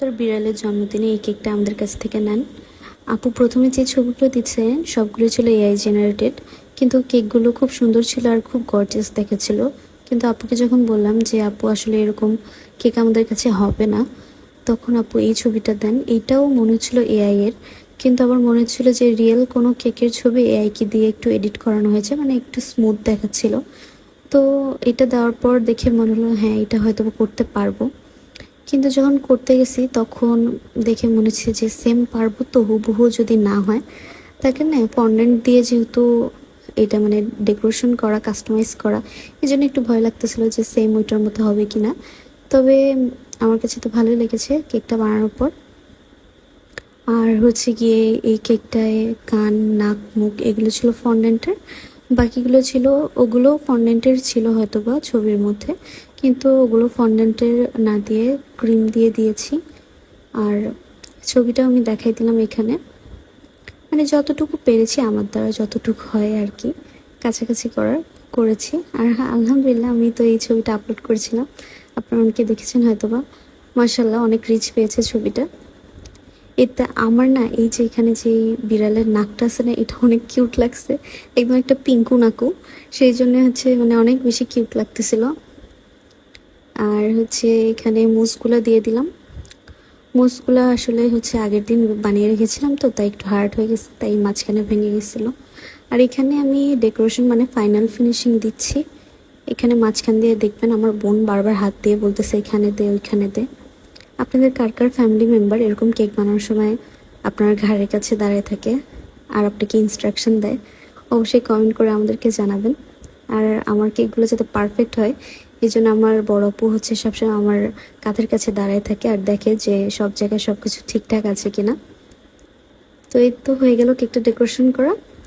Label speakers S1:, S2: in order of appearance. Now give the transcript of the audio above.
S1: তোর বিড়ালের জন্মদিনে এই কেকটা আমাদের কাছ থেকে নেন। আপু প্রথমে যে ছবিগুলো দিচ্ছে সবগুলো ছিল এআই জেনারেটেড, কিন্তু কেকগুলো খুব সুন্দর ছিল আর খুব গর্জিয়াস দেখাচ্ছিল। কিন্তু আপুকে যখন বললাম যে আপু আসলে এরকম কেক আমাদের কাছে হবে না, তখন আপু এই ছবিটা দেন। এইটাও মনে হচ্ছিল এআই এর, কিন্তু আবার মনে হচ্ছিল যে রিয়েল কোনো কেকের ছবি এআই কি দিয়ে একটু এডিট করানো হয়েছে, মানে একটু স্মুথ দেখাচ্ছিল। তো এটা দেওয়ার পর দেখে মনে হলো হ্যাঁ এটা হয়তো করতে পারবো। কিন্তু যখন করতে গেছি তখন দেখে মনে হচ্ছে যে সেম পারবো তো হুবহু যদি না হয়, তাকে না ফন্ডেন্ট দিয়ে যেহেতু এটা মানে ডেকোরেশন করা, কাস্টমাইজ করা, এই জন্য একটু ভয় লাগতেছিল যে সেম ওইটার মতো হবে কি না। তবে আমার কাছে তো ভালোই লেগেছে কেকটা বানানোর পর। আর হচ্ছে গিয়ে এই কেকটায় কান, নাক, মুখ এগুলো ছিল ফন্ডেন্টের, বাকিগুলো ছিল, ওগুলো ফন্ডেন্টের ছিল হয়তো বা ছবির মধ্যে, কিন্তু ওগুলো ফন্ডেন্টের না দিয়ে ক্রিম দিয়ে দিয়েছি। আর ছবিটা আমি দেখাই দিলাম এখানে, মানে যতটুকু পেরেছি আমার দ্বারা যতটুকু হয় আর কি, কাছাকাছি করেছি। আর হ্যাঁ, আলহামদুলিল্লাহ আমি তো এই ছবিটা আপলোড করেছিলাম, আপনারা অনেকে দেখেছেন হয়তো বা। মার্শাল্লাহ অনেক রিচ পেয়েছে ছবিটা। এতে আমার না এই যে এখানে যে বিড়ালের নাকটা আছে না, এটা অনেক কিউট লাগছে, একদম একটা পিঙ্কু নাকু, সেই জন্য হচ্ছে মানে অনেক বেশি কিউট লাগতেছিল। আর হচ্ছে এখানে মুসগুলো দিয়ে দিলাম। মুসগুলো আসলে হচ্ছে আগের দিন বানিয়ে রেখেছিলাম, তো তাই একটু হার্ড হয়ে গেছে, তাই মাঝখানে ভেঙে গেছিলো। আর এখানে আমি ডেকোরেশন মানে ফাইনাল ফিনিশিং দিচ্ছি। এখানে মাঝখান দিয়ে দেখবেন আমার বোন বারবার হাত দিয়ে বলতেছে এখানে দে ওইখানে দে। আপনাদের কার কার ফ্যামিলি মেম্বার এরকম কেক বানানোর সময় আপনার ঘাড়ের কাছে দাঁড়িয়ে থাকে আর আপনাকে ইনস্ট্রাকশন দেয়, অবশ্যই কমেন্ট করে আমাদেরকে জানাবেন। আর আমার কেকগুলো যাতে পারফেক্ট হয়, এই জন্য আমার বড় আপু হচ্ছে সবসময় আমার কাঁধের কাছে দাঁড়ায় থাকে আর দেখে যে সব জায়গায় সব কিছু ঠিকঠাক আছে কিনা। তো এই তো হয়ে গেল কেকটা ডেকোরেশন করা।